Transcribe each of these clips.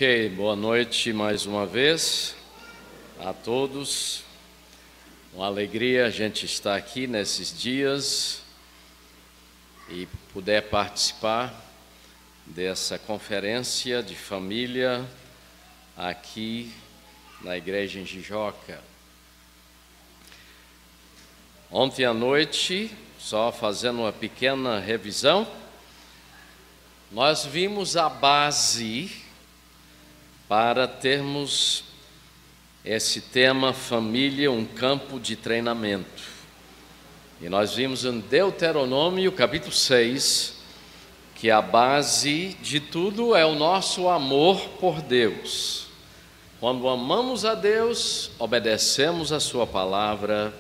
Ok, boa noite mais uma vez a todos. Uma alegria a gente estar aqui nesses dias e poder participar dessa conferência de família aqui na igreja em Jijoca. Ontem à noite, só fazendo uma pequena revisão, nós vimos a base para termos esse tema família, um campo de treinamento. E nós vimos em Deuteronômio, capítulo 6, que a base de tudo é o nosso amor por Deus. Quando amamos a Deus, obedecemos a sua palavra,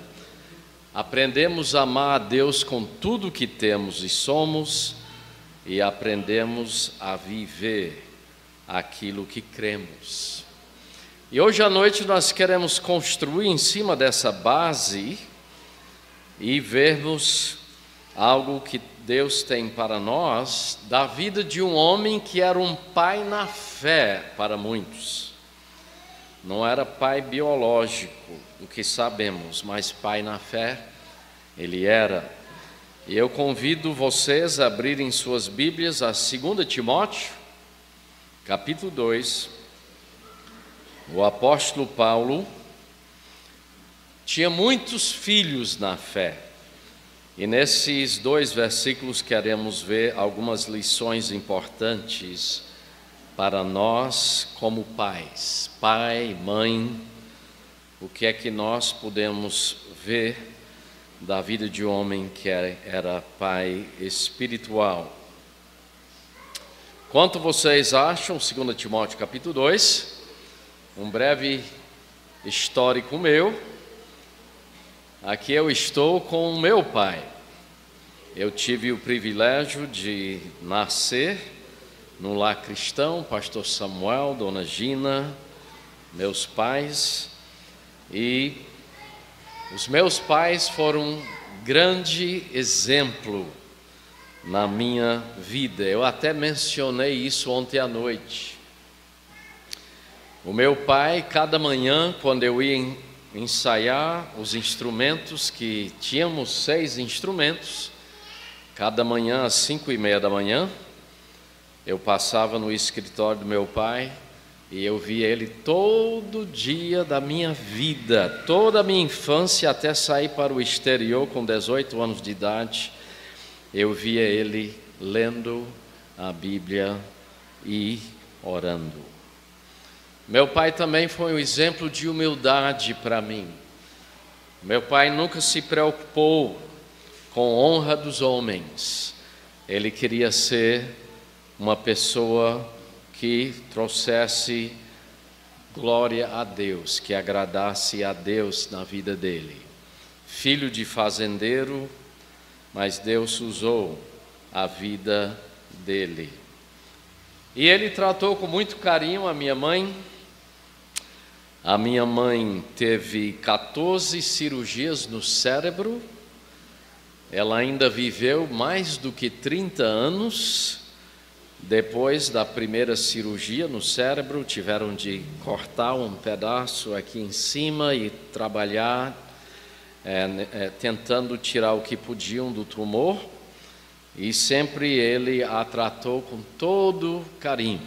aprendemos a amar a Deus com tudo que temos e somos, e aprendemos a viver aquilo que cremos. E hoje à noite nós queremos construir em cima dessa base e vermos algo que Deus tem para nós, da vida de um homem que era um pai na fé para muitos. Não era pai biológico, do que sabemos, mas pai na fé ele era. E eu convido vocês a abrirem suas Bíblias a 2 Timóteo, capítulo 2. O apóstolo Paulo tinha muitos filhos na fé. E nesses 2 versículos queremos ver algumas lições importantes para nós como pais, pai, mãe. O que é que nós podemos ver da vida de um homem que era pai espiritual? Quanto vocês acham, 2 Timóteo capítulo 2, um breve histórico meu. Aqui eu estou com o meu pai. Eu tive o privilégio de nascer no lar cristão, pastor Samuel, dona Gina, meus pais. E os meus pais foram um grande exemplo na minha vida. Eu até mencionei isso ontem à noite. O meu pai, cada manhã, quando eu ia ensaiar os instrumentos, que tínhamos 6 instrumentos, cada manhã às 5:30 da manhã, eu passava no escritório do meu pai e eu via ele todo dia da minha vida, toda a minha infância, até sair para o exterior com 18 anos de idade. Eu via ele lendo a Bíblia e orando. Meu pai também foi um exemplo de humildade para mim. Meu pai nunca se preocupou com honra dos homens. Ele queria ser uma pessoa que trouxesse glória a Deus, que agradasse a Deus na vida dele. Filho de fazendeiro, mas Deus usou a vida dele. E ele tratou com muito carinho a minha mãe. A minha mãe teve 14 cirurgias no cérebro. Ela ainda viveu mais do que 30 anos. Depois da primeira cirurgia no cérebro, tiveram de cortar um pedaço aqui em cima e trabalhar tentando tirar o que podiam do tumor, e sempre ele a tratou com todo carinho.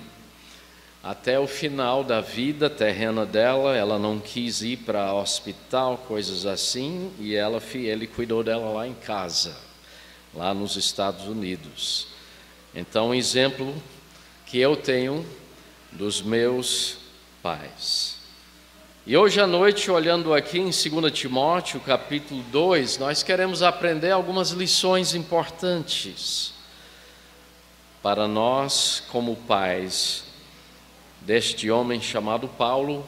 Até o final da vida terrena dela, ela não quis ir para hospital, coisas assim, e ele cuidou dela lá em casa, lá nos Estados Unidos. Então, um exemplo que eu tenho dos meus pais. E hoje à noite, olhando aqui em 2 Timóteo, capítulo 2, nós queremos aprender algumas lições importantes para nós como pais. Deste homem chamado Paulo,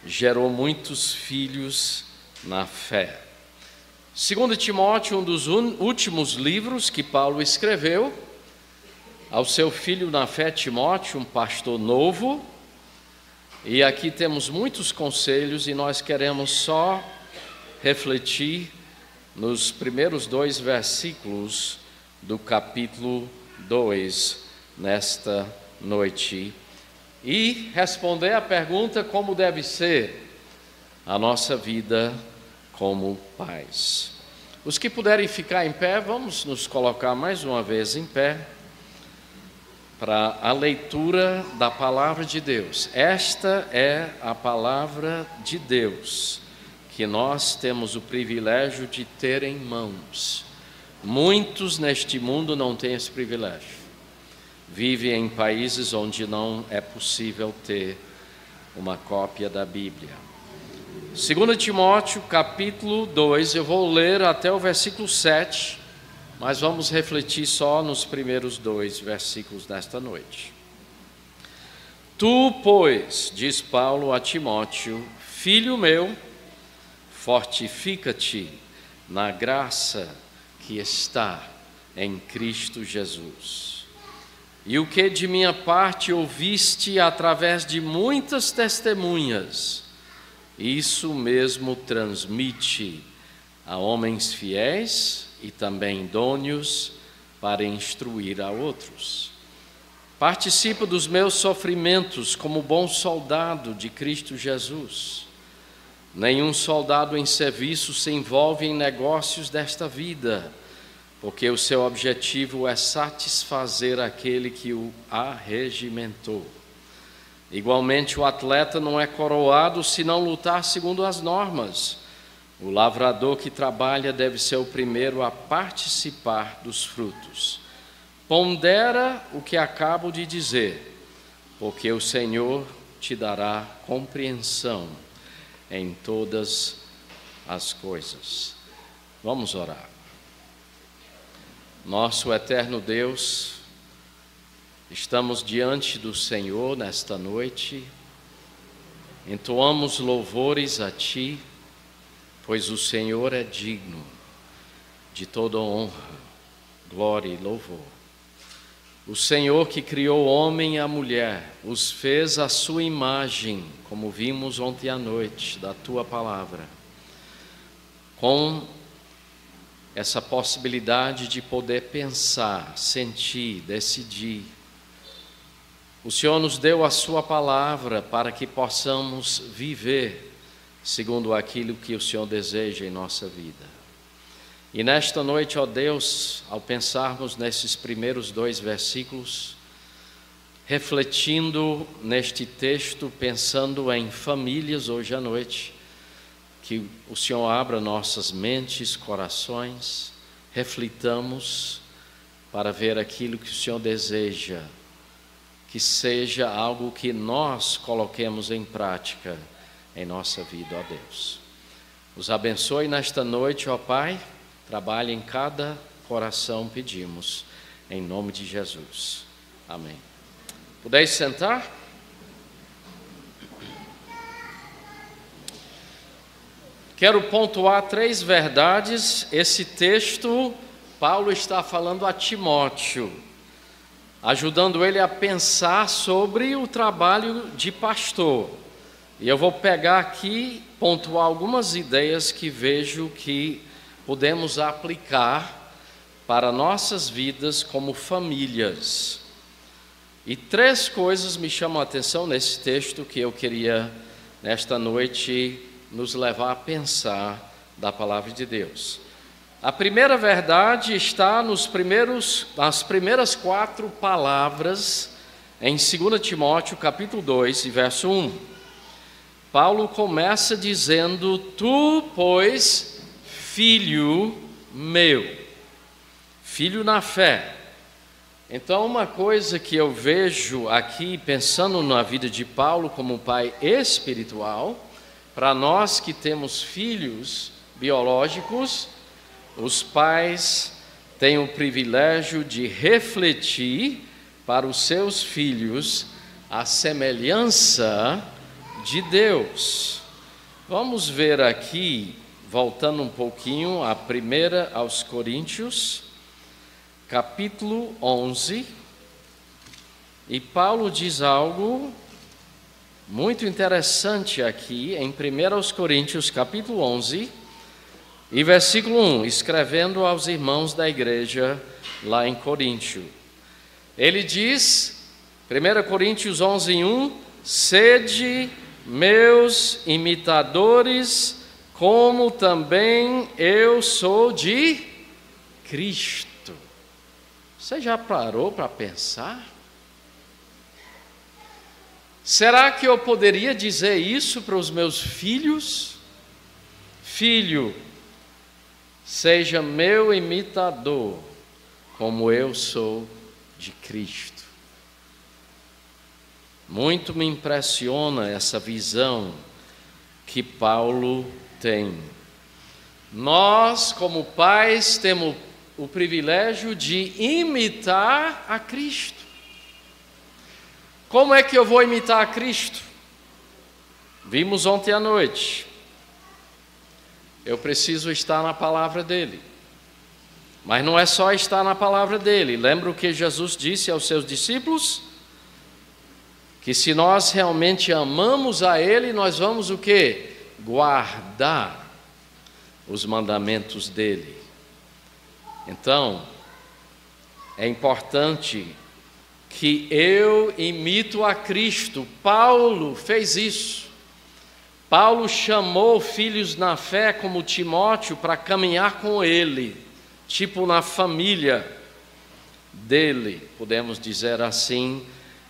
gerou muitos filhos na fé. 2 Timóteo, um dos últimos livros que Paulo escreveu ao seu filho na fé Timóteo, um pastor novo. E aqui temos muitos conselhos e nós queremos só refletir nos primeiros 2 versículos do capítulo 2 nesta noite. e responder à pergunta como deve ser a nossa vida como pais. Os que puderem ficar em pé, vamos nos colocar mais uma vez em pé para a leitura da palavra de Deus. Esta é a palavra de Deus que nós temos o privilégio de ter em mãos. Muitos neste mundo não têm esse privilégio. Vivem em países onde não é possível ter uma cópia da Bíblia. 2 Timóteo, capítulo 2, eu vou ler até o versículo 7, mas vamos refletir só nos primeiros 2 versículos desta noite. Tu, pois, diz Paulo a Timóteo, filho meu, fortifica-te na graça que está em Cristo Jesus. E o que de minha parte ouviste através de muitas testemunhas, isso mesmo transmite a homens fiéis e também idôneos para instruir a outros. Participa dos meus sofrimentos como bom soldado de Cristo Jesus. Nenhum soldado em serviço se envolve em negócios desta vida, porque o seu objetivo é satisfazer aquele que o arregimentou. Igualmente, o atleta não é coroado se não lutar segundo as normas. O lavrador que trabalha deve ser o primeiro a participar dos frutos. Pondera o que acabo de dizer, porque o Senhor te dará compreensão em todas as coisas. Vamos orar. Nosso eterno Deus, estamos diante do Senhor nesta noite, entoamos louvores a Ti, pois o Senhor é digno de toda honra, glória e louvor. O Senhor que criou o homem e a mulher, os fez à sua imagem, como vimos ontem à noite da Tua palavra, com essa possibilidade de poder pensar, sentir, decidir. O Senhor nos deu a Sua palavra para que possamos viver segundo aquilo que o Senhor deseja em nossa vida. E nesta noite, ó Deus, ao pensarmos nesses primeiros 2 versículos, refletindo neste texto, pensando em famílias hoje à noite, que o Senhor abra nossas mentes, corações, reflitamos para ver aquilo que o Senhor deseja, que seja algo que nós coloquemos em prática em nossa vida, ó Deus. Os abençoe nesta noite, ó Pai, trabalhe em cada coração, pedimos, em nome de Jesus. Amém. Podeis sentar? Quero pontuar 3 verdades. Esse texto, Paulo está falando a Timóteo, ajudando ele a pensar sobre o trabalho de pastor. E eu vou pegar aqui, pontuar algumas ideias que vejo que podemos aplicar para nossas vidas como famílias. E 3 coisas me chamam a atenção nesse texto que eu queria, nesta noite, nos levar a pensar da palavra de Deus. A primeira verdade está nas primeiras 4 palavras em 2 Timóteo, capítulo 2, verso 1. Paulo começa dizendo, tu, pois, filho meu, filho na fé. Então, uma coisa que eu vejo aqui, pensando na vida de Paulo como pai espiritual, para nós que temos filhos biológicos, os pais têm o privilégio de refletir para os seus filhos a semelhança de Deus. Vamos ver aqui, voltando um pouquinho, a 1 aos Coríntios, capítulo 11, e Paulo diz algo muito interessante aqui, em 1 aos Coríntios, capítulo 11, e versículo 1, escrevendo aos irmãos da igreja lá em Coríntio. Ele diz 1 Coríntios 11:1, sede meus imitadores, como também eu sou de Cristo. Você já parou para pensar? Será que eu poderia dizer isso para os meus filhos? Filho, seja meu imitador, como eu sou de Cristo. Muito me impressiona essa visão que Paulo tem. Nós, como pais, temos o privilégio de imitar a Cristo. Como é que eu vou imitar a Cristo? Vimos ontem à noite. Eu preciso estar na palavra dele. Mas não é só estar na palavra dele. Lembra o que Jesus disse aos seus discípulos? Que se nós realmente amamos a ele, nós vamos o quê? Guardar os mandamentos dele. Então, é importante que eu imito a Cristo. Paulo fez isso. Paulo chamou filhos na fé como Timóteo para caminhar com ele, tipo na família dele, podemos dizer assim,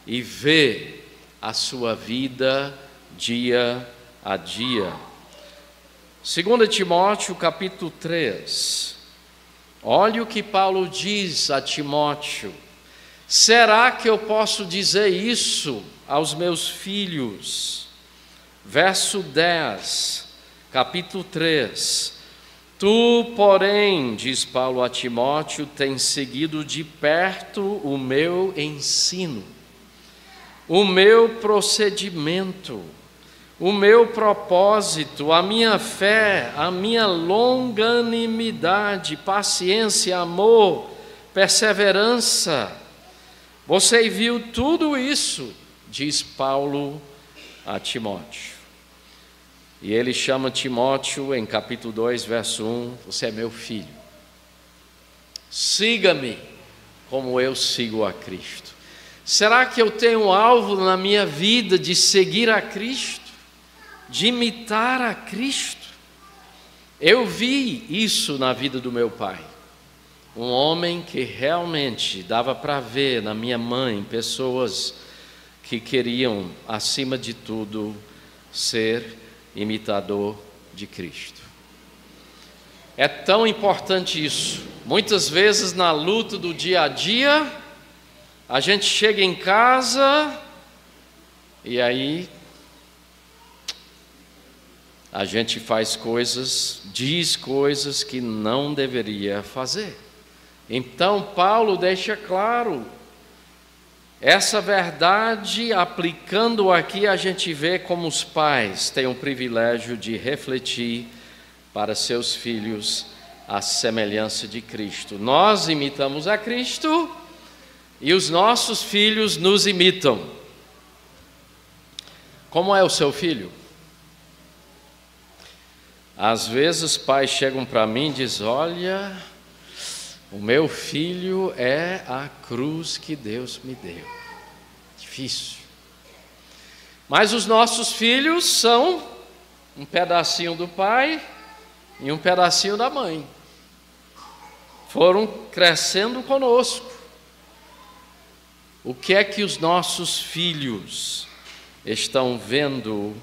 e ver a sua vida dia a dia. 2 Timóteo capítulo 3, olha o que Paulo diz a Timóteo. Será que eu posso dizer isso aos meus filhos? Verso 10, capítulo 3. Tu, porém, diz Paulo a Timóteo, tens seguido de perto o meu ensino, o meu procedimento, o meu propósito, a minha fé, a minha longanimidade, paciência, amor, perseverança. Você viu tudo isso, diz Paulo a Timóteo. E ele chama Timóteo em capítulo 2, verso 1, você é meu filho. Siga-me como eu sigo a Cristo. Será que eu tenho um alvo na minha vida de seguir a Cristo? De imitar a Cristo? Eu vi isso na vida do meu pai. Um homem que realmente dava para ver na minha mãe pessoas que queriam, acima de tudo, ser imitador de Cristo. É tão importante isso. Muitas vezes na luta do dia a dia, a gente chega em casa e aí a gente faz coisas, diz coisas que não deveria fazer. Então Paulo deixa claro essa verdade, aplicando aqui, a gente vê como os pais têm o privilégio de refletir para seus filhos a semelhança de Cristo. Nós imitamos a Cristo e os nossos filhos nos imitam. Como é o seu filho? Às vezes pais chegam para mim e dizem, olha, o meu filho é a cruz que Deus me deu. Difícil. Mas os nossos filhos são um pedacinho do pai e um pedacinho da mãe. Foram crescendo conosco. O que é que os nossos filhos estão vendo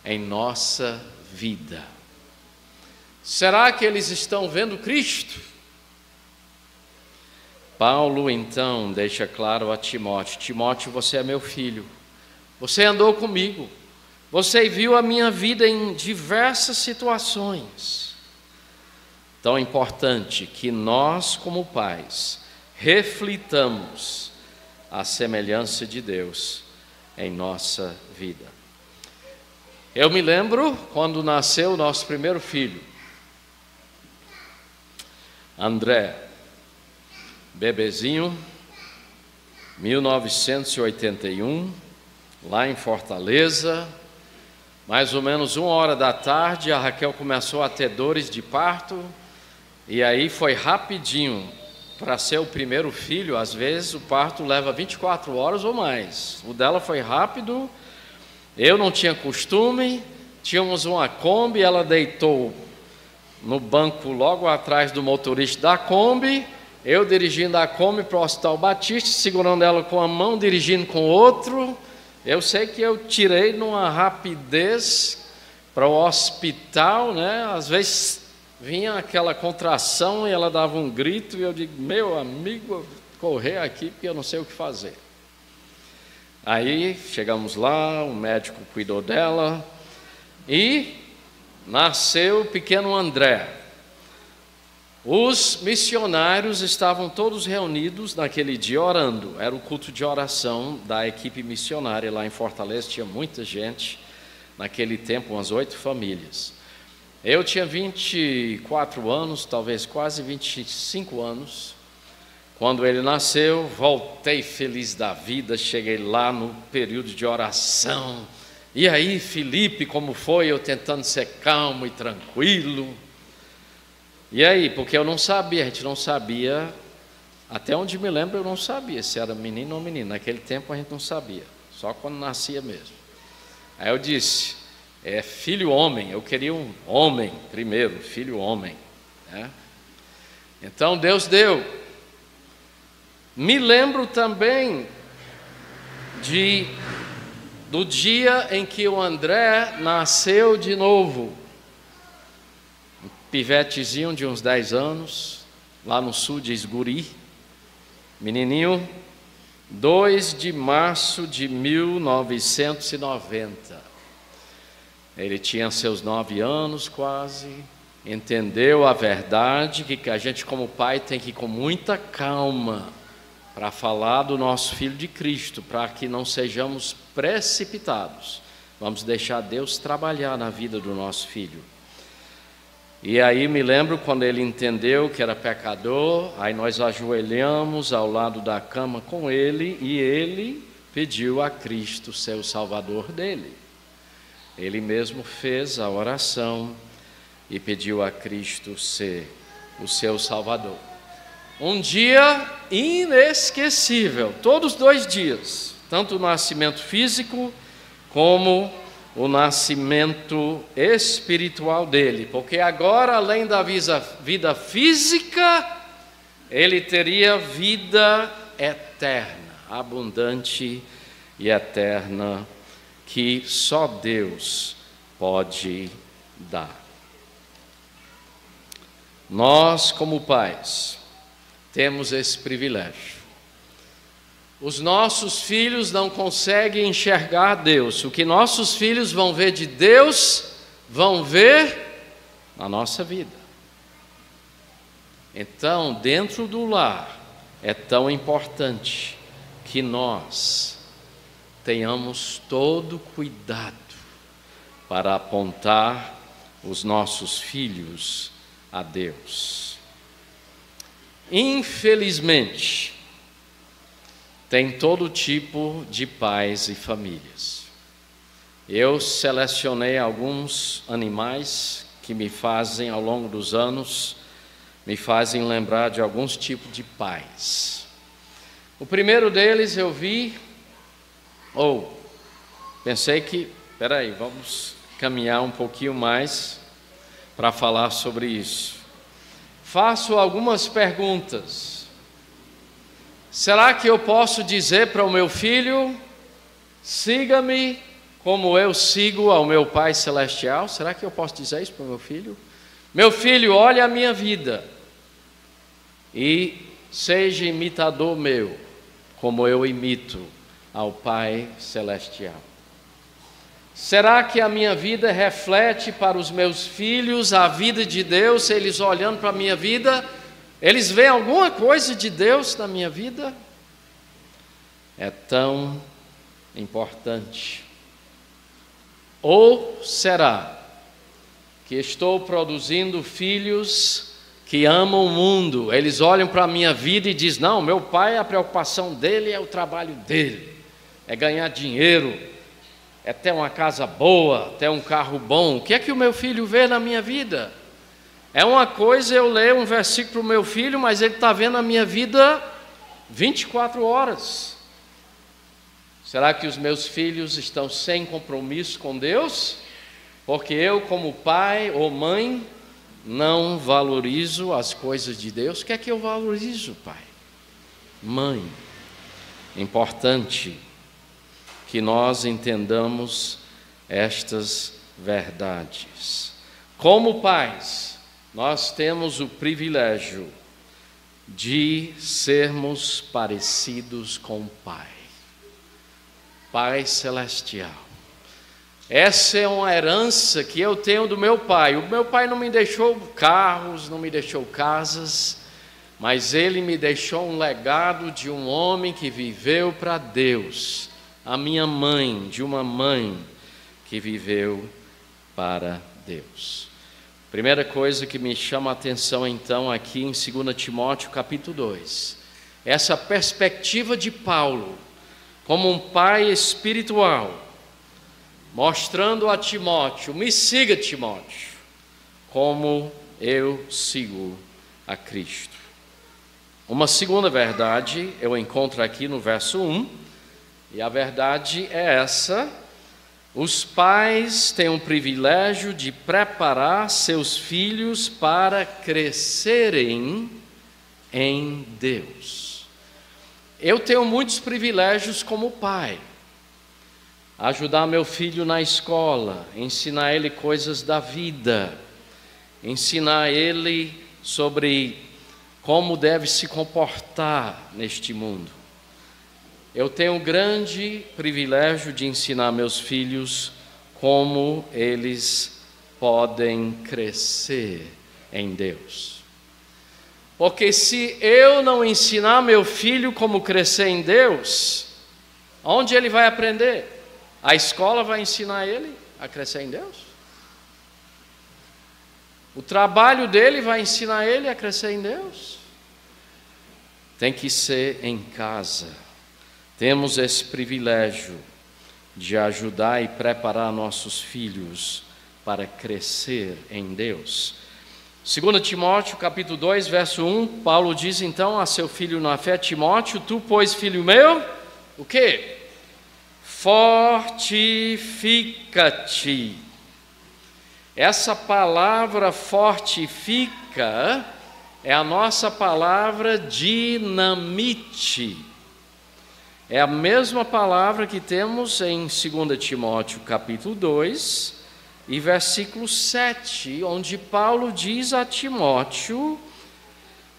em nossa vida? Será que eles estão vendo Cristo? Paulo, então, deixa claro a Timóteo, Timóteo, você é meu filho, você andou comigo, você viu a minha vida em diversas situações. Tão importante que nós, como pais, reflitamos a semelhança de Deus em nossa vida. Eu me lembro quando nasceu o nosso primeiro filho, André, bebezinho, 1981, lá em Fortaleza, mais ou menos 1h da tarde, a Raquel começou a ter dores de parto, e aí foi rapidinho para ser o primeiro filho, às vezes o parto leva 24 horas ou mais. O dela foi rápido, eu não tinha costume, tínhamos uma Kombi, ela deitou no banco logo atrás do motorista da Kombi, eu dirigindo a Kombi para o Hospital Batista, segurando ela com a mão, dirigindo com o outro. Eu sei que eu tirei numa rapidez para o hospital, né? Às vezes vinha aquela contração e ela dava um grito e eu digo, meu amigo, eu vou correr aqui porque eu não sei o que fazer. Aí chegamos lá, o médico cuidou dela e nasceu o pequeno André. Os missionários estavam todos reunidos naquele dia orando. Era o culto de oração da equipe missionária lá em Fortaleza, tinha muita gente. Naquele tempo, umas 8 famílias. Eu tinha 24 anos, talvez quase 25 anos. Quando ele nasceu, voltei feliz da vida, cheguei lá no período de oração. E aí, Felipe, como foi? Eu tentando ser calmo e tranquilo. E aí, porque eu não sabia, a gente não sabia, até onde me lembro eu não sabia se era menino ou menina. Naquele tempo a gente não sabia, só quando nascia mesmo. Aí eu disse, é filho homem, eu queria um homem primeiro, filho homem, né? Então Deus deu. Me lembro também do dia em que o André nasceu de novo. Um pivetezinho de uns 10 anos, lá no sul de Esguri, menininho, 2 de março de 1990. Ele tinha seus 9 anos quase, entendeu a verdade, que a gente como pai tem que ir com muita calma para falar do nosso filho de Cristo, para que não sejamos precipitados. Vamos deixar Deus trabalhar na vida do nosso filho. E aí me lembro quando ele entendeu que era pecador, aí nós ajoelhamos ao lado da cama com ele e ele pediu a Cristo ser o Salvador dele. Ele mesmo fez a oração e pediu a Cristo ser o seu Salvador. Um dia inesquecível, todos 2 dias, tanto o nascimento físico como o nascimento espiritual dele, porque agora, além da vida física, ele teria vida eterna, abundante e eterna, que só Deus pode dar. Nós, como pais, temos esse privilégio. Os nossos filhos não conseguem enxergar Deus. O que nossos filhos vão ver de Deus, vão ver na nossa vida. Então, dentro do lar, é tão importante que nós tenhamos todo cuidado para apontar os nossos filhos a Deus. Infelizmente, tem todo tipo de pais e famílias. Eu selecionei alguns animais que me fazem, ao longo dos anos, me fazem lembrar de alguns tipos de pais. O primeiro deles eu vi, pensei que, vamos caminhar um pouquinho mais para falar sobre isso. Faço algumas perguntas. Será que eu posso dizer para o meu filho, siga-me como eu sigo ao meu Pai Celestial? Será que eu posso dizer isso para o meu filho? Meu filho, olhe a minha vida e seja imitador meu, como eu imito ao Pai Celestial. Será que a minha vida reflete para os meus filhos a vida de Deus? Eles olhando para a minha vida, eles veem alguma coisa de Deus na minha vida? É tão importante. Ou será que estou produzindo filhos que amam o mundo? Eles olham para a minha vida e dizem, não, meu pai, a preocupação dele é o trabalho dele, é ganhar dinheiro, é ter uma casa boa, ter um carro bom. O que é que o meu filho vê na minha vida? É uma coisa eu ler um versículo para o meu filho, mas ele está vendo a minha vida 24 horas. Será que os meus filhos estão sem compromisso com Deus? Porque eu, como pai ou mãe, não valorizo as coisas de Deus. O que é que eu valorizo, pai? Mãe. Importante que nós entendamos estas verdades. Como pais, nós temos o privilégio de sermos parecidos com o Pai, Pai Celestial. Essa é uma herança que eu tenho do meu pai. O meu pai não me deixou carros, não me deixou casas, mas ele me deixou um legado de um homem que viveu para Deus. A minha mãe, de uma mãe que viveu para Deus. Primeira coisa que me chama a atenção então aqui em 2 Timóteo capítulo 2. Essa perspectiva de Paulo como um pai espiritual, mostrando a Timóteo, me siga Timóteo, como eu sigo a Cristo. Uma segunda verdade eu encontro aqui no verso 1, e a verdade é essa: os pais têm o privilégio de preparar seus filhos para crescerem em Deus. Eu tenho muitos privilégios como pai. Ajudar meu filho na escola, ensinar ele coisas da vida, ensinar ele sobre como deve se comportar neste mundo. Eu tenho o grande privilégio de ensinar meus filhos como eles podem crescer em Deus. Porque se eu não ensinar meu filho como crescer em Deus, onde ele vai aprender? A escola vai ensinar ele a crescer em Deus? O trabalho dele vai ensinar ele a crescer em Deus? Tem que ser em casa. Temos esse privilégio de ajudar e preparar nossos filhos para crescer em Deus. 2 Timóteo capítulo 2, verso 1, Paulo diz então a seu filho na fé, Timóteo: tu, pois, filho meu, o quê? Fortifica-te. Essa palavra fortifica é a nossa palavra dinamite. É a mesma palavra que temos em 2 Timóteo capítulo 2 e versículo 7, onde Paulo diz a Timóteo: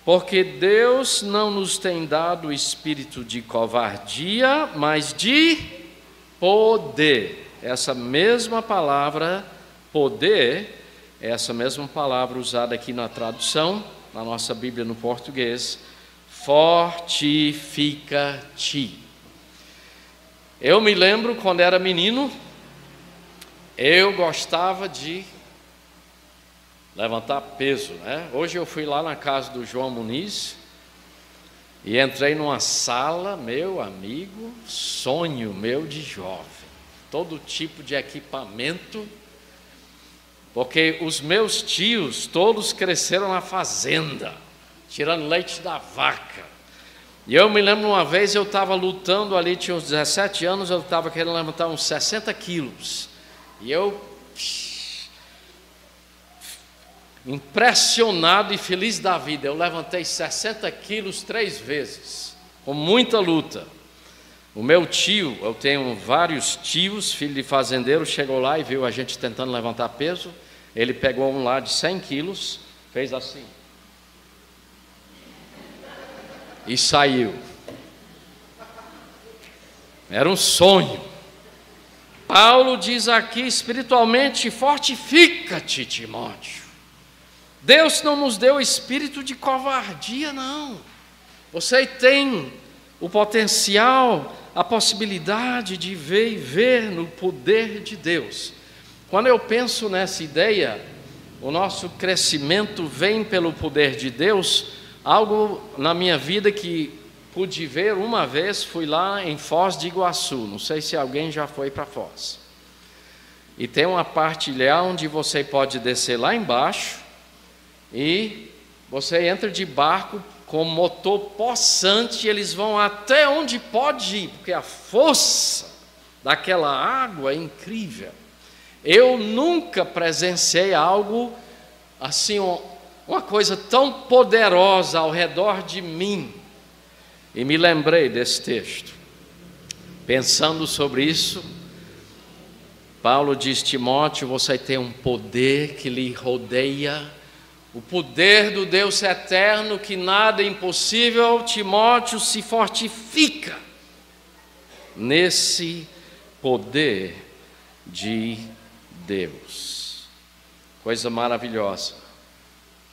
porque Deus não nos tem dado o espírito de covardia, mas de poder. Essa mesma palavra, poder, é essa mesma palavra usada aqui na tradução, na nossa Bíblia no português, fortifica-te. Eu me lembro quando era menino, eu gostava de levantar peso, né? Hoje eu fui lá na casa do João Muniz e entrei numa sala, meu amigo, sonho meu de jovem, todo tipo de equipamento, porque os meus tios todos cresceram na fazenda, tirando leite da vaca. E eu me lembro uma vez eu estava lutando ali, tinha uns 17 anos, eu estava querendo levantar uns 60 quilos. E eu, impressionado e feliz da vida, eu levantei 60 quilos 3 vezes, com muita luta. O meu tio, eu tenho vários tios, filho de fazendeiro, chegou lá e viu a gente tentando levantar peso. Ele pegou um lá de 100 quilos, fez assim e saiu. Era um sonho. Paulo diz aqui espiritualmente: fortifica-te, Timóteo. Deus não nos deu espírito de covardia, não. Você tem o potencial, a possibilidade de ver e ver no poder de Deus. Quando eu penso nessa ideia, o nosso crescimento vem pelo poder de Deus. Algo na minha vida que pude ver uma vez, fui lá em Foz de Iguaçu, não sei se alguém já foi para Foz. E tem uma partilha onde você pode descer lá embaixo e você entra de barco com motor possante, eles vão até onde pode ir, porque a força daquela água é incrível. Eu nunca presenciei algo assim, uma coisa tão poderosa ao redor de mim. E me lembrei desse texto. Pensando sobre isso, Paulo diz: Timóteo, você tem um poder que lhe rodeia, o poder do Deus eterno, que nada é impossível. Timóteo, se fortifica nesse poder de Deus. Coisa maravilhosa.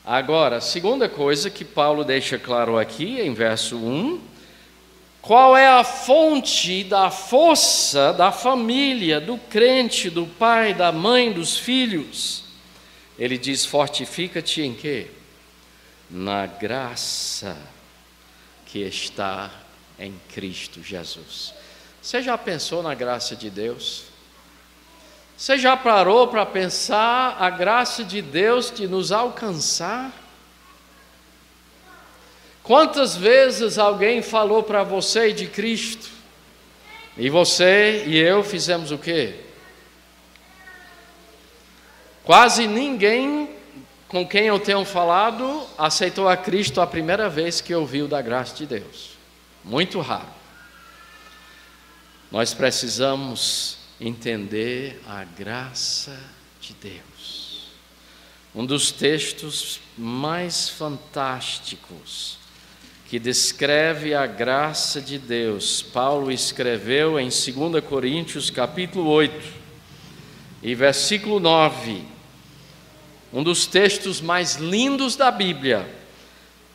Agora, a segunda coisa que Paulo deixa claro aqui, em verso 1, qual é a fonte da força da família, do crente, do pai, da mãe, dos filhos? Ele diz: fortifica-te em quê? Na graça que está em Cristo Jesus. Você já pensou na graça de Deus? Você já parou para pensar a graça de Deus de nos alcançar? Quantas vezes alguém falou para você de Cristo, e você e eu fizemos o quê? Quase ninguém com quem eu tenho falado aceitou a Cristo a primeira vez que ouviu da graça de Deus. Muito raro. Nós precisamos entender a graça de Deus. Um dos textos mais fantásticos que descreve a graça de Deus, Paulo escreveu em 2 Coríntios capítulo 8 e versículo 9, um dos textos mais lindos da Bíblia.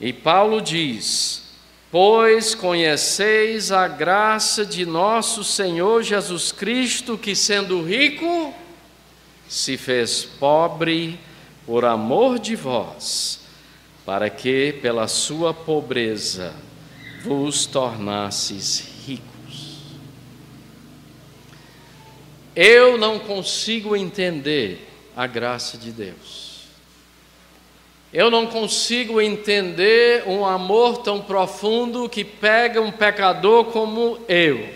E Paulo diz: pois conheceis a graça de nosso Senhor Jesus Cristo, que sendo rico, se fez pobre por amor de vós, para que pela sua pobreza vos tornasseis ricos. Eu não consigo entender a graça de Deus. Eu não consigo entender um amor tão profundo que pega um pecador como eu,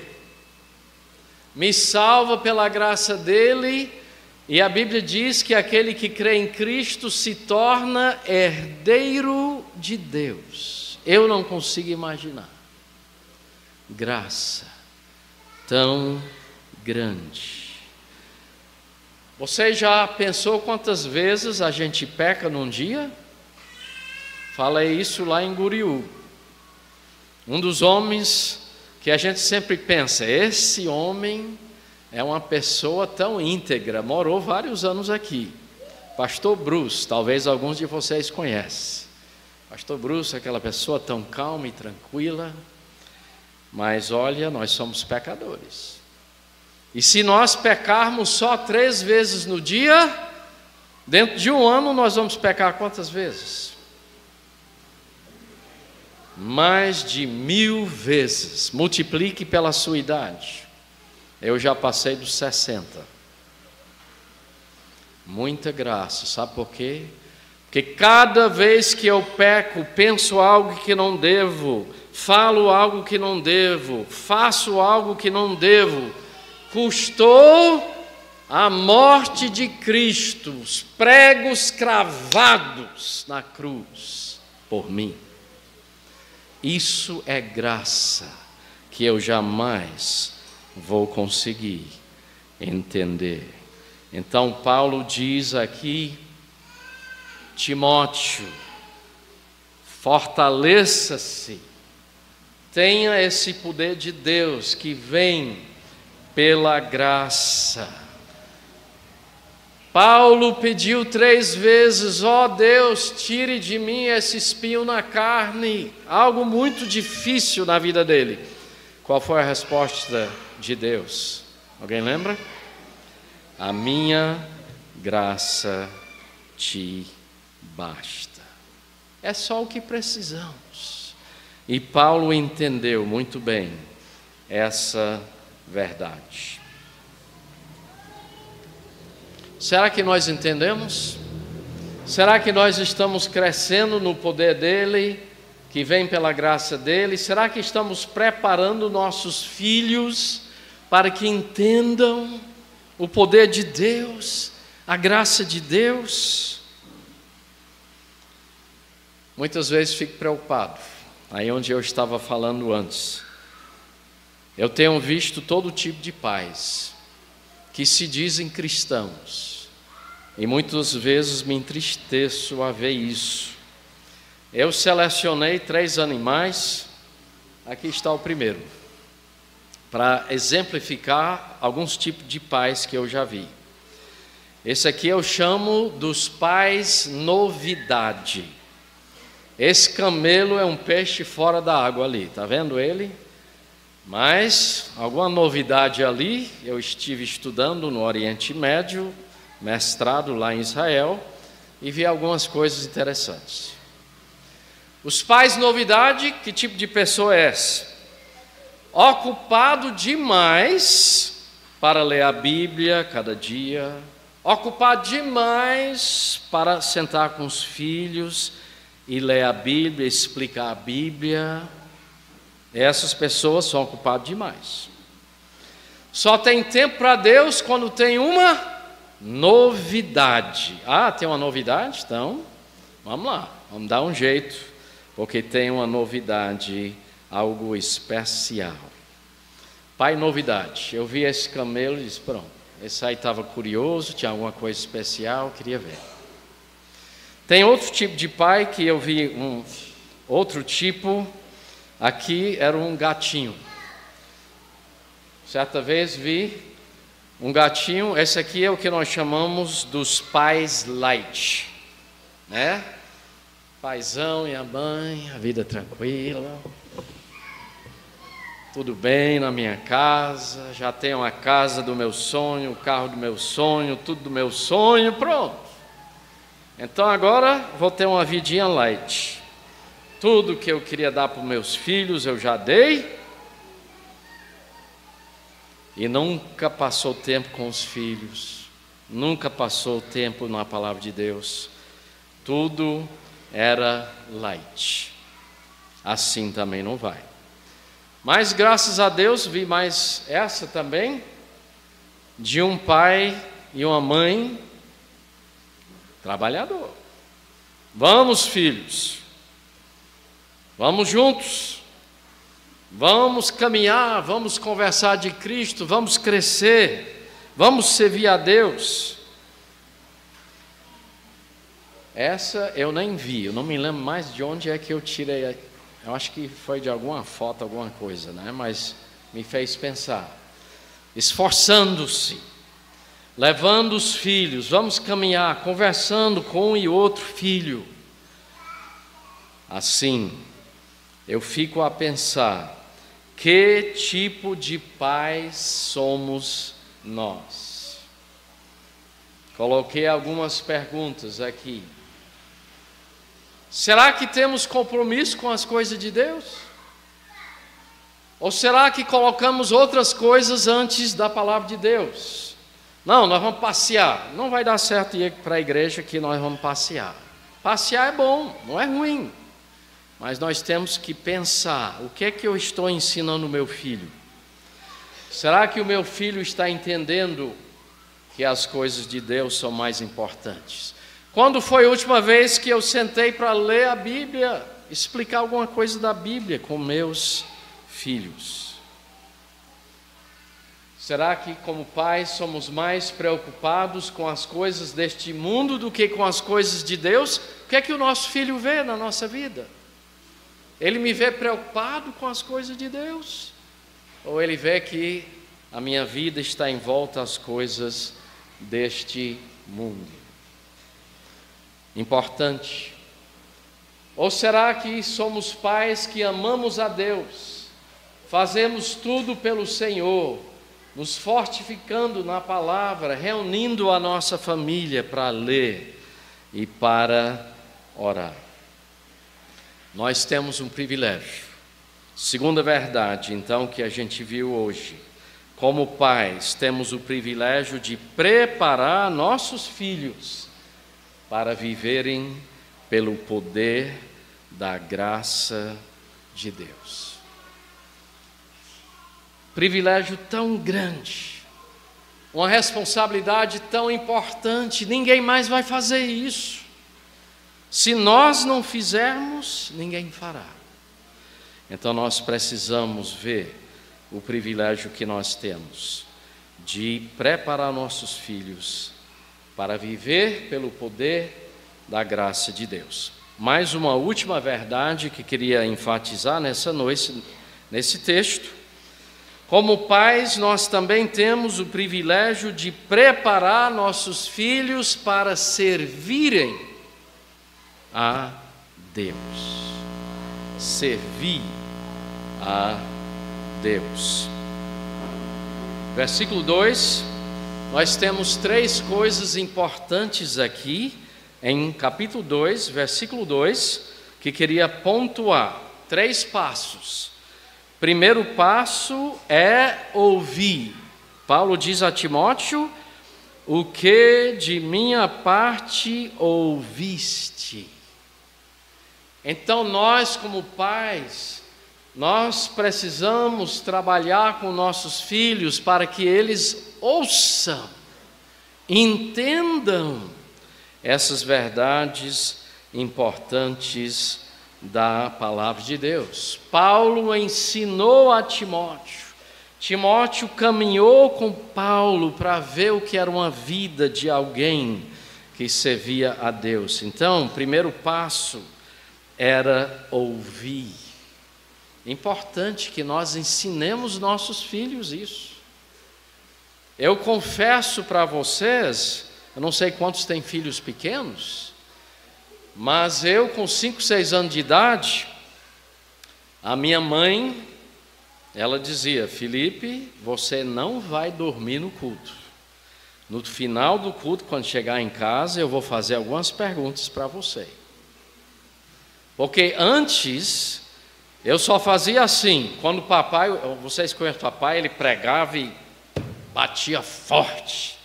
me salva pela graça dele. E a Bíblia diz que aquele que crê em Cristo se torna herdeiro de Deus. Eu não consigo imaginar graça tão grande. Você já pensou quantas vezes a gente peca num dia? Falei isso lá em Guriú. Um dos homens que a gente sempre pensa, esse homem é uma pessoa tão íntegra, morou vários anos aqui. Pastor Bruce, talvez alguns de vocês conhecem. Pastor Bruce é aquela pessoa tão calma e tranquila, mas olha, nós somos pecadores. E se nós pecarmos só 3 vezes no dia, dentro de um ano nós vamos pecar quantas vezes? Mais de 1000 vezes. Multiplique pela sua idade. Eu já passei dos 60. Muita graça, sabe por quê? Porque cada vez que eu peco, penso algo que não devo, falo algo que não devo, faço algo que não devo, custou a morte de Cristo, os pregos cravados na cruz por mim. Isso é graça que eu jamais vou conseguir entender. Então Paulo diz aqui: Timóteo, fortaleça-se, tenha esse poder de Deus que vem pela graça. Paulo pediu 3 vezes: ó Deus, tire de mim esse espinho na carne, algo muito difícil na vida dele. Qual foi a resposta de Deus? Alguém lembra? A minha graça te basta. É só o que precisamos. E Paulo entendeu muito bem essa verdade. Será que nós entendemos? Será que nós estamos crescendo no poder dele, que vem pela graça dele? Será que estamos preparando nossos filhos para que entendam o poder de Deus, a graça de Deus? Muitas vezes fico preocupado, aí onde eu estava falando antes. Eu tenho visto todo tipo de pais que se dizem cristãos, e muitas vezes me entristeço a ver isso. Eu selecionei 3 animais, aqui está o primeiro, para exemplificar alguns tipos de pais que eu já vi. Esse aqui eu chamo dos pais novidade. Esse camelo é um peixe fora da água ali, está vendo ele? Mas alguma novidade ali, eu estive estudando no Oriente Médio, mestrado lá em Israel, e vi algumas coisas interessantes. Os pais novidade, que tipo de pessoa é essa? Ocupado demais para ler a Bíblia cada dia, ocupado demais para sentar com os filhos e ler a Bíblia, explicar a Bíblia. Essas pessoas são ocupadas demais. Só tem tempo para Deus quando tem uma novidade. Ah, tem uma novidade? Então, vamos lá, vamos dar um jeito, porque tem uma novidade, algo especial. Pai, novidade. Eu vi esse camelo e disse, pronto, esse aí estava curioso, tinha alguma coisa especial, queria ver. Tem outro tipo de pai que eu vi, outro tipo, aqui era um gatinho. Certa vez vi um gatinho, esse aqui é o que nós chamamos dos pais light, né? Paizão e a mãe, a vida tranquila, tudo bem na minha casa, já tenho a casa do meu sonho, o carro do meu sonho, tudo do meu sonho, pronto. Então agora vou ter uma vidinha light. Tudo que eu queria dar para os meus filhos eu já dei. E nunca passou tempo com os filhos. Nunca passou tempo na palavra de Deus. Tudo era light. Assim também não vai. Mas graças a Deus vi mais essa também. De um pai e uma mãe trabalhador. Vamos, filhos, vamos juntos, vamos caminhar, vamos conversar de Cristo, vamos crescer, vamos servir a Deus. Essa eu nem vi, eu não me lembro mais de onde é que eu tirei, eu acho que foi de alguma foto, alguma coisa, né? Mas me fez pensar, esforçando-se, levando os filhos, vamos caminhar, conversando com um e outro filho. Assim, eu fico a pensar, que tipo de pais somos nós? Coloquei algumas perguntas aqui. Será que temos compromisso com as coisas de Deus? Ou será que colocamos outras coisas antes da palavra de Deus? Não, nós vamos passear. Não vai dar certo ir para a igreja que nós vamos passear. Passear é bom, não é ruim. Mas nós temos que pensar, o que é que eu estou ensinando o meu filho? Será que o meu filho está entendendo que as coisas de Deus são mais importantes? Quando foi a última vez que eu sentei para ler a Bíblia, explicar alguma coisa da Bíblia com meus filhos? Será que, como pais, somos mais preocupados com as coisas deste mundo do que com as coisas de Deus? O que é que o nosso filho vê na nossa vida? Ele me vê preocupado com as coisas de Deus? Ou ele vê que a minha vida está em volta às coisas deste mundo? Importante. Ou será que somos pais que amamos a Deus, fazemos tudo pelo Senhor, nos fortificando na palavra, reunindo a nossa família para ler e para orar? Nós temos um privilégio. Segunda verdade, então, que a gente viu hoje. Como pais, temos o privilégio de preparar nossos filhos para viverem pelo poder da graça de Deus. Privilégio tão grande, uma responsabilidade tão importante, ninguém mais vai fazer isso. Se nós não fizermos, ninguém fará. Então nós precisamos ver o privilégio que nós temos de preparar nossos filhos para viver pelo poder da graça de Deus. Mais uma última verdade que queria enfatizar nessa noite, nesse texto. Como pais, nós também temos o privilégio de preparar nossos filhos para servirem a Deus. Servir a Deus. Versículo 2, nós temos 3 coisas importantes aqui, em capítulo 2, versículo 2, que queria pontuar. 3 passos. Primeiro passo é ouvir. Paulo diz a Timóteo: o que de minha parte ouviste. Então nós, como pais, nós precisamos trabalhar com nossos filhos para que eles ouçam, entendam essas verdades importantes da palavra de Deus. Paulo ensinou a Timóteo. Timóteo caminhou com Paulo para ver o que era uma vida de alguém que servia a Deus. Então, o primeiro passo era ouvir. Importante que nós ensinemos nossos filhos isso. Eu confesso para vocês, eu não sei quantos têm filhos pequenos, mas eu com 5, 6 anos de idade, a minha mãe, ela dizia: Felipe, você não vai dormir no culto. No final do culto, quando chegar em casa, eu vou fazer algumas perguntas para você. Porque antes, eu só fazia assim, quando o papai, vocês conhecem o papai, ele pregava e batia forte.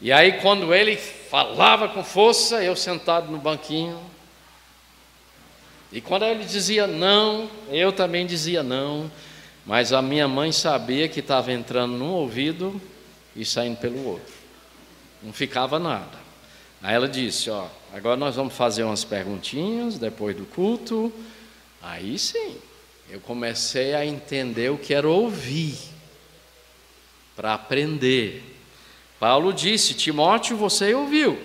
E aí quando ele falava com força, eu sentado no banquinho. E quando ele dizia não, eu também dizia não. Mas a minha mãe sabia que estava entrando num ouvido e saindo pelo outro. Não ficava nada. Aí ela disse: ó, agora nós vamos fazer umas perguntinhas depois do culto. Aí sim, eu comecei a entender o que era ouvir, para aprender. Paulo disse: Timóteo, você ouviu.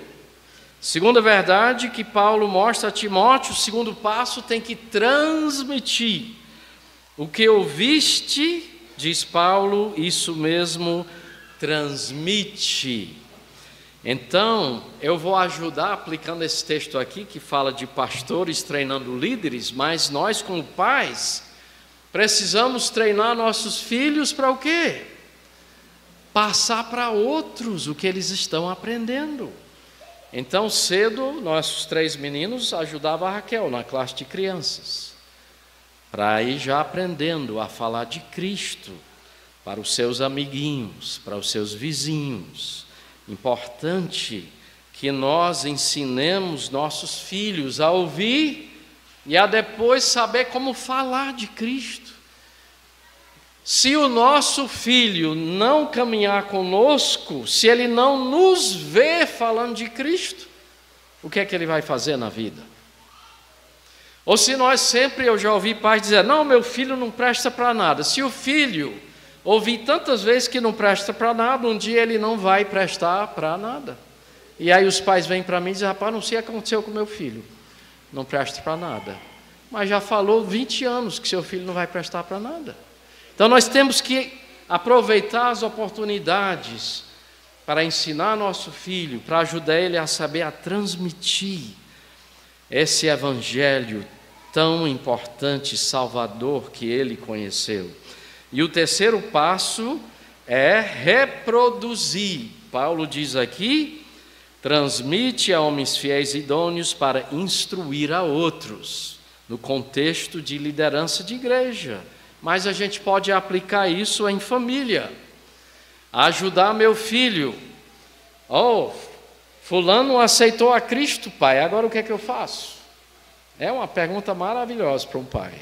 Segunda verdade que Paulo mostra a Timóteo, o segundo passo, tem que transmitir. O que ouviste, diz Paulo, isso mesmo transmite. Então, eu vou ajudar aplicando esse texto aqui, que fala de pastores treinando líderes, mas nós, como pais, precisamos treinar nossos filhos para o quê? Passar para outros o que eles estão aprendendo. Então, cedo, nossos 3 meninos ajudavam a Raquel na classe de crianças, para ir já aprendendo a falar de Cristo para os seus amiguinhos, para os seus vizinhos. Importante que nós ensinemos nossos filhos a ouvir e a depois saber como falar de Cristo. Se o nosso filho não caminhar conosco, se ele não nos vê falando de Cristo, o que é que ele vai fazer na vida? Ou se nós sempre, eu já ouvi pais dizer: não, meu filho não presta para nada. Se o filho ouvir tantas vezes que não presta para nada, um dia ele não vai prestar para nada. E aí os pais vêm para mim e dizem: rapaz, não sei o que aconteceu com meu filho, não presta para nada. Mas já falou 20 anos que seu filho não vai prestar para nada. Então nós temos que aproveitar as oportunidades para ensinar nosso filho, para ajudar ele a saber a transmitir esse evangelho tão importante, salvador, que ele conheceu. E o terceiro passo é reproduzir. Paulo diz aqui: transmite a homens fiéis e idôneos para instruir a outros, no contexto de liderança de igreja. Mas a gente pode aplicar isso em família. Ajudar meu filho. fulano aceitou a Cristo, pai, agora o que é que eu faço? É uma pergunta maravilhosa para um pai.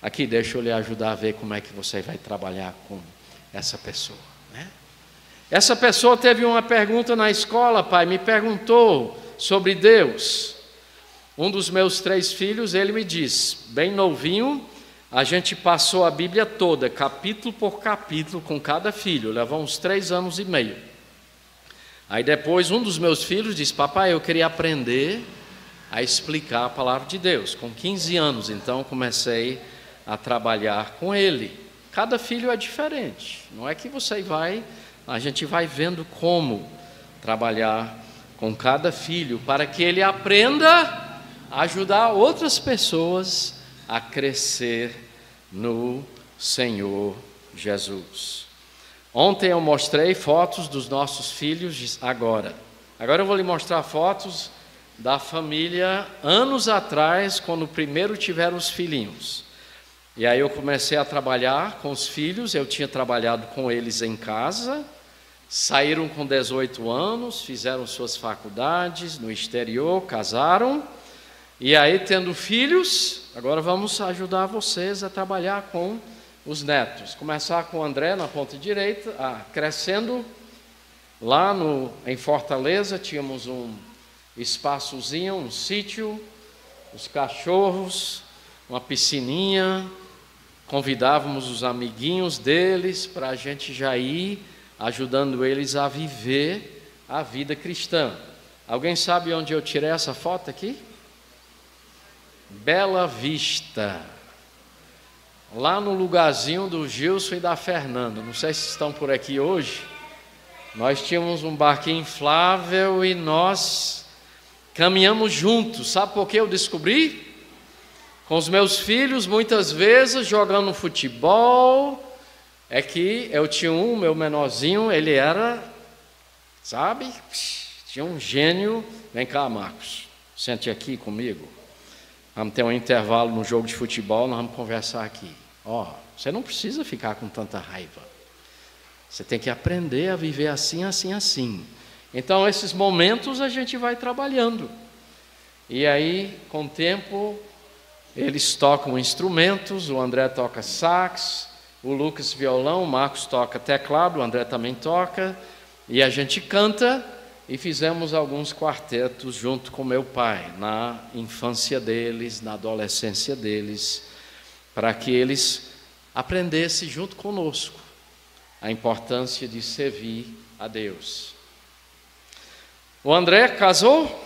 Aqui, deixa eu lhe ajudar a ver como é que você vai trabalhar com essa pessoa, né? Essa pessoa teve uma pergunta na escola, pai, me perguntou sobre Deus. Um dos meus 3 filhos, ele me disse, bem novinho, a gente passou a Bíblia toda, capítulo por capítulo, com cada filho, levou uns 3 anos e meio. Aí depois um dos meus filhos disse, papai, eu queria aprender a explicar a palavra de Deus. Com 15 anos, então, comecei a trabalhar com ele. Cada filho é diferente, não é que a gente vai vendo como trabalhar com cada filho, para que ele aprenda a ajudar outras pessoas a crescer no Senhor Jesus. Ontem eu mostrei fotos dos nossos filhos agora. Agora eu vou lhe mostrar fotos da família anos atrás, quando primeiro tiveram os filhinhos. E aí eu comecei a trabalhar com os filhos, eu tinha trabalhado com eles em casa, saíram com 18 anos, fizeram suas faculdades no exterior, casaram, e aí tendo filhos, agora vamos ajudar vocês a trabalhar com os netos. Começar com o André na ponta direita, crescendo lá em Fortaleza, tínhamos um espaçozinho, um sítio, os cachorros, uma piscininha, convidávamos os amiguinhos deles para a gente já ir ajudando eles a viver a vida cristã. Alguém sabe onde eu tirei essa foto aqui? Bela Vista, lá no lugarzinho do Gilson e da Fernanda, não sei se estão por aqui hoje. Nós tínhamos um barquinho inflável e nós caminhamos juntos. Sabe por que eu descobri? Com os meus filhos, muitas vezes, jogando futebol, é que eu tinha meu menorzinho, ele era, sabe, tinha um gênio. Vem cá, Marcos, sente aqui comigo. Vamos ter um intervalo no jogo de futebol, nós vamos conversar aqui. Você não precisa ficar com tanta raiva. Você tem que aprender a viver assim, assim, assim. Então, esses momentos a gente vai trabalhando. E aí, com o tempo, eles tocam instrumentos, o André toca sax, o Lucas violão, o Marcos toca teclado, o André também toca, e a gente canta, e fizemos alguns quartetos junto com meu pai, na infância deles, na adolescência deles, para que eles aprendessem junto conosco a importância de servir a Deus. O André casou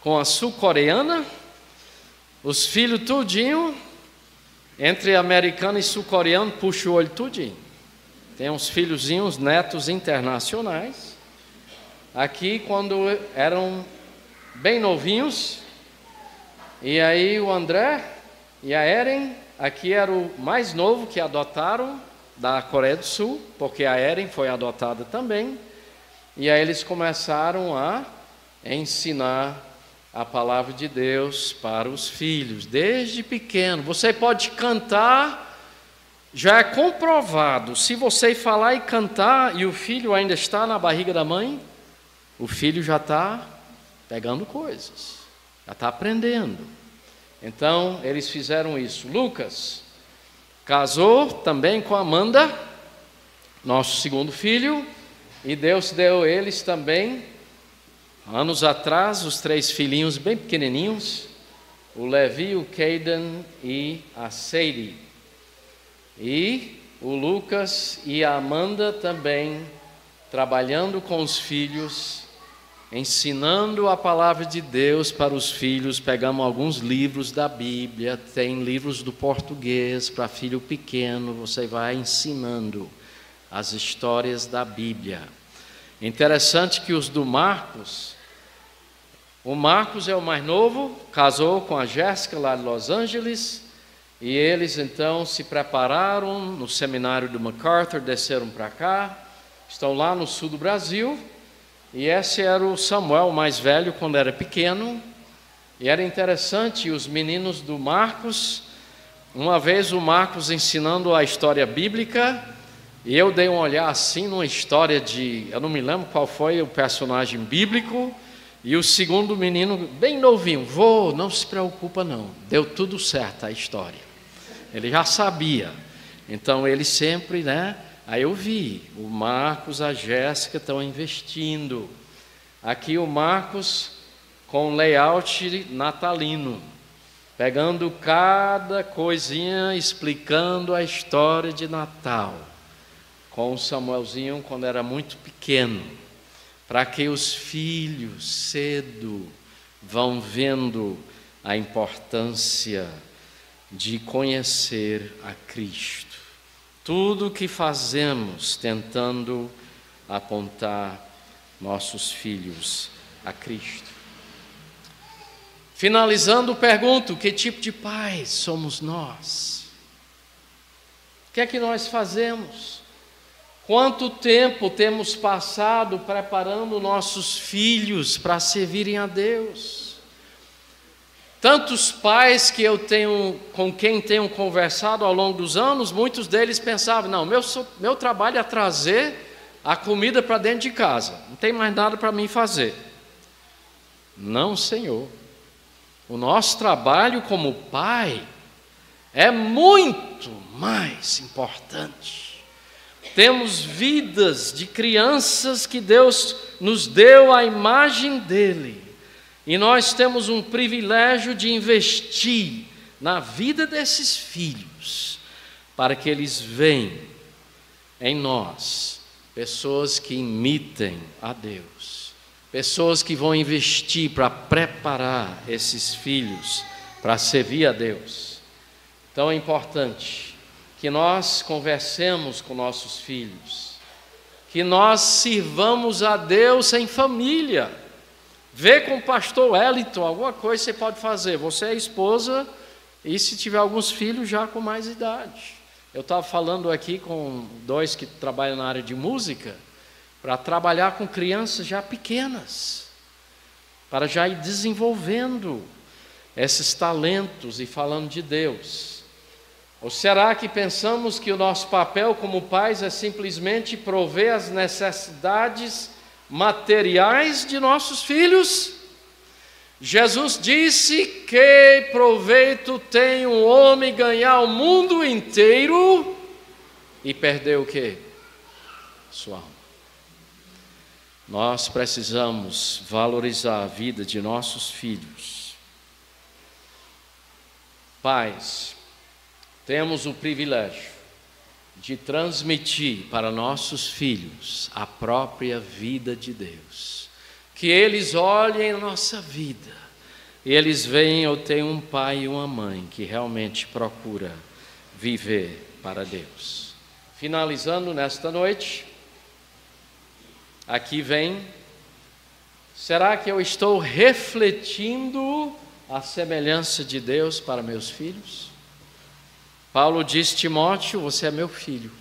com a sul-coreana, os filhos tudinho, entre americano e sul-coreano, puxa o olho tudinho. Tem uns filhozinhos, netos internacionais. Aqui, quando eram bem novinhos, e aí o André e a Eren, aqui era o mais novo que adotaram da Coreia do Sul, porque a Eren foi adotada também, e aí eles começaram a ensinar a palavra de Deus para os filhos, desde pequeno. Você pode cantar, já é comprovado, se você falar e cantar, e o filho ainda está na barriga da mãe, o filho já está pegando coisas, já está aprendendo. Então, eles fizeram isso. Lucas casou também com Amanda, nosso segundo filho, e Deus deu eles também, anos atrás, os 3 filhinhos bem pequenininhos, o Levi, o Caden e a Sadie. E o Lucas e a Amanda também, trabalhando com os filhos, ensinando a palavra de Deus para os filhos. Pegamos alguns livros da Bíblia, tem livros do português para filho pequeno, você vai ensinando as histórias da Bíblia. Interessante que os do Marcos, o Marcos é o mais novo, casou com a Jéssica lá de Los Angeles, e eles então se prepararam no seminário do MacArthur, desceram para cá, estão lá no sul do Brasil, e esse era o Samuel, o mais velho, quando era pequeno, e era interessante, os meninos do Marcos, uma vez o Marcos ensinando a história bíblica, E eu dei um olhar assim numa história de... Eu não me lembro qual foi o personagem bíblico. E o segundo menino, bem novinho, vô, não se preocupa não. Deu tudo certo a história. Ele já sabia. Então ele sempre, né? Aí eu vi, o Marcos, a Jéssica estão investindo. Aqui o Marcos com layout natalino. Pegando cada coisinha, explicando a história de Natal. Com o Samuelzinho quando era muito pequeno, para que os filhos cedo vão vendo a importância de conhecer a Cristo. Tudo que fazemos tentando apontar nossos filhos a Cristo. Finalizando, pergunto: que tipo de pais somos nós? O que é que nós fazemos? Quanto tempo temos passado preparando nossos filhos para servirem a Deus? Tantos pais que eu tenho, com quem tenho conversado ao longo dos anos, muitos deles pensavam: não, meu trabalho é trazer a comida para dentro de casa, não tem mais nada para mim fazer. Não, Senhor. O nosso trabalho como pai é muito mais importante. Temos vidas de crianças que Deus nos deu à imagem dele. E nós temos um privilégio de investir na vida desses filhos, para que eles vejam em nós pessoas que imitem a Deus, pessoas que vão investir para preparar esses filhos para servir a Deus. Então é importante que nós conversemos com nossos filhos, que nós sirvamos a Deus em família. Vê com o pastor Wellington, alguma coisa você pode fazer. Você é esposa e se tiver alguns filhos já com mais idade. Eu estava falando aqui com 2 que trabalham na área de música, para trabalhar com crianças já pequenas, para já ir desenvolvendo esses talentos e falando de Deus. Ou será que pensamos que o nosso papel como pais é simplesmente prover as necessidades materiais de nossos filhos? Jesus disse: que proveito tem um homem ganhar o mundo inteiro e perder o quê? Sua alma. Nós precisamos valorizar a vida de nossos filhos. Pais, temos o privilégio de transmitir para nossos filhos a própria vida de Deus. Que eles olhem a nossa vida e eles veem: eu tenho um pai e uma mãe que realmente procura viver para Deus. Finalizando nesta noite, aqui vem: será que eu estou refletindo a semelhança de Deus para meus filhos? Paulo diz: Timóteo, você é meu filho,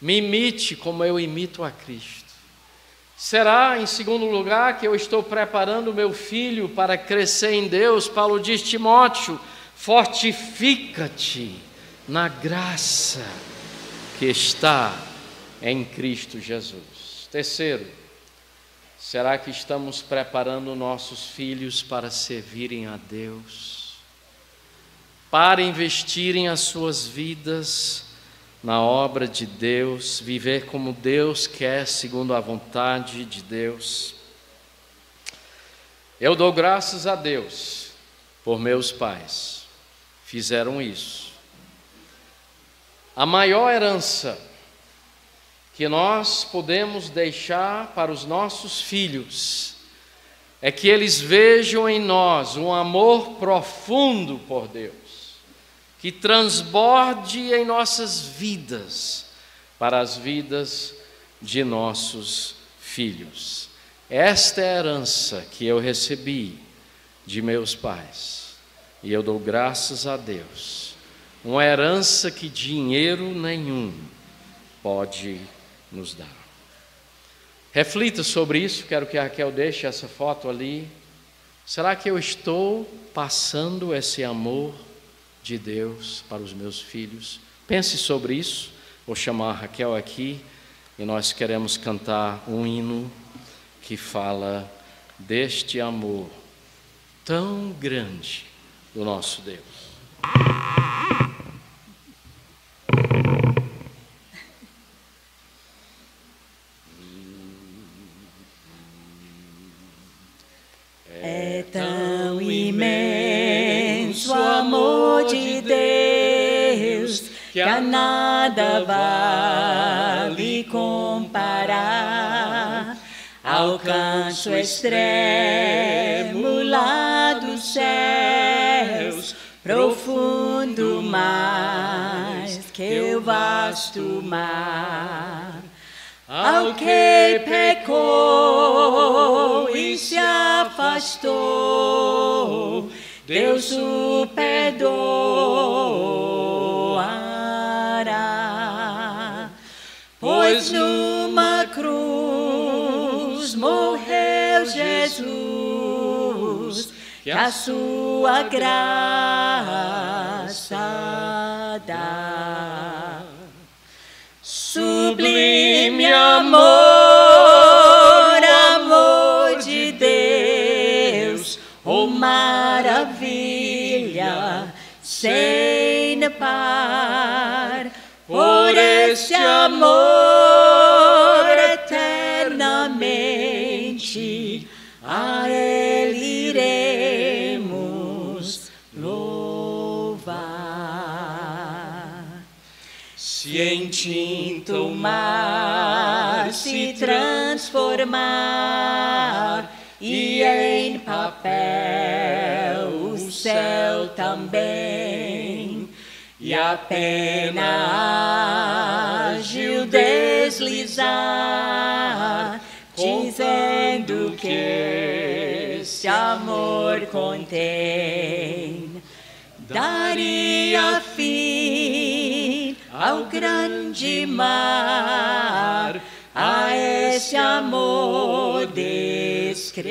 me imite como eu imito a Cristo. Será, em segundo lugar, que eu estou preparando meu filho para crescer em Deus? Paulo diz: Timóteo, fortifica-te na graça que está em Cristo Jesus. Terceiro, será que estamos preparando nossos filhos para servirem a Deus? Para investirem as suas vidas na obra de Deus, viver como Deus quer, segundo a vontade de Deus? Eu dou graças a Deus por meus pais, fizeram isso. A maior herança que nós podemos deixar para os nossos filhos é que eles vejam em nós um amor profundo por Deus, que transborde em nossas vidas para as vidas de nossos filhos. Esta é a herança que eu recebi de meus pais, e eu dou graças a Deus. Uma herança que dinheiro nenhum pode nos dar. Reflita sobre isso. Quero que a Raquel deixe essa foto ali. Será que eu estou passando esse amor de Deus para os meus filhos? Pense sobre isso. Vou chamar a Raquel aqui e nós queremos cantar um hino que fala deste amor tão grande do nosso Deus. É tão imenso o amor de Deus que a nada vale comparar. Alcança o extremo lá dos céus, profundo mais que o vasto mar. Ao que pecou e se afastou, Deus o perdoará. Pois numa cruz morreu Jesus, que a sua graça dá. Sublime amor, amor de Deus, oh maravilha sem par. Por este amor eternamente a Ele iremos louvar. Se em tinta o mar se transformar e em papel o céu também, e a pena ágil deslizar, dizendo que esse amor contém, daria fim ao grande mar, a esse amor descrever.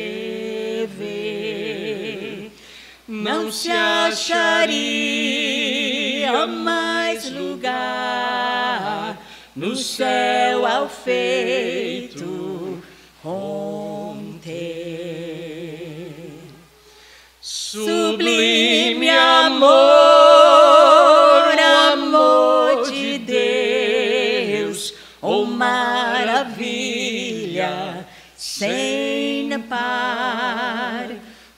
Não se acharia mais lugar no céu ao feito conter. Sublime amor, amor de Deus, oh maravilha sem par.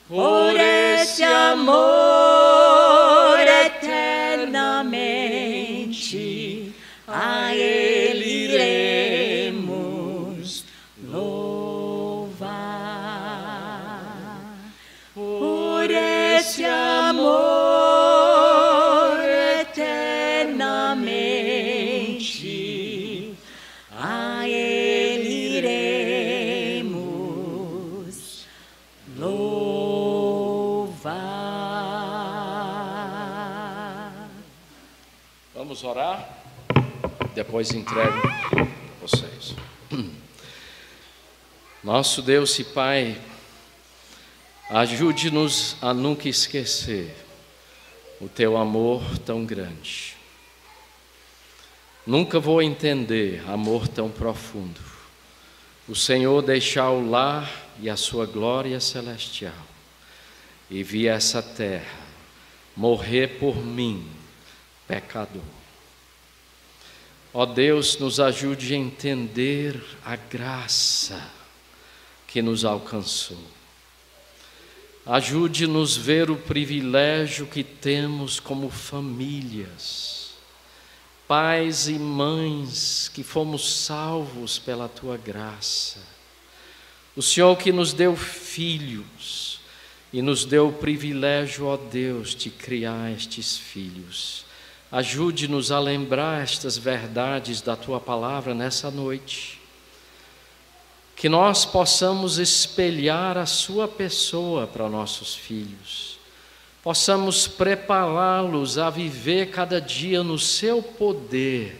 Por esse amor eternamente a Ele iremos louvar. Por esse amor eternamente a Ele iremos louvar. Vamos orar? Depois entrego a vocês. Nosso Deus e Pai, ajude-nos a nunca esquecer o Teu amor tão grande. Nunca vou entender amor tão profundo. O Senhor deixar o lar e a sua glória celestial e vir a essa terra morrer por mim, pecador. Ó Deus, nos ajude a entender a graça que nos alcançou. Ajude-nos a ver o privilégio que temos como famílias, pais e mães que fomos salvos pela Tua graça. O Senhor que nos deu filhos e nos deu o privilégio, ó Deus, de criar estes filhos. Ajude-nos a lembrar estas verdades da Tua palavra nessa noite. Que nós possamos espelhar a Sua pessoa para nossos filhos. Possamos prepará-los a viver cada dia no Seu poder,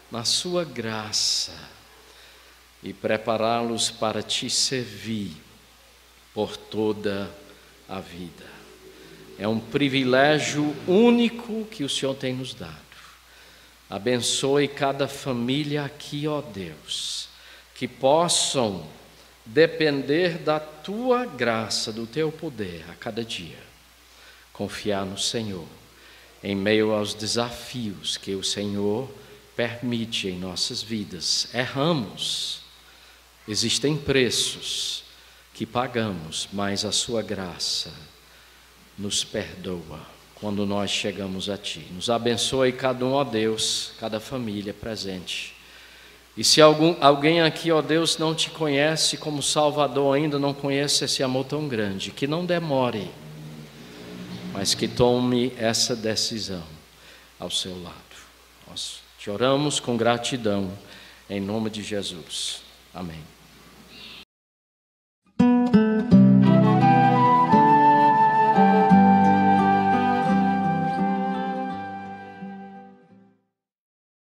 na Sua graça. E prepará-los para Te servir por toda a vida. É um privilégio único que o Senhor tem nos dado. Abençoe cada família aqui, ó Deus, que possam depender da Tua graça, do Teu poder a cada dia. Confiar no Senhor, em meio aos desafios que o Senhor permite em nossas vidas. Erramos, existem preços que pagamos, mas a Sua graça nos perdoa quando nós chegamos a Ti. Nos abençoe cada um, ó Deus, cada família presente. E se alguém aqui, ó Deus, não Te conhece como Salvador ainda, não conhece esse amor tão grande, que não demore, mas que tome essa decisão ao seu lado. Nós Te oramos com gratidão, em nome de Jesus. Amém.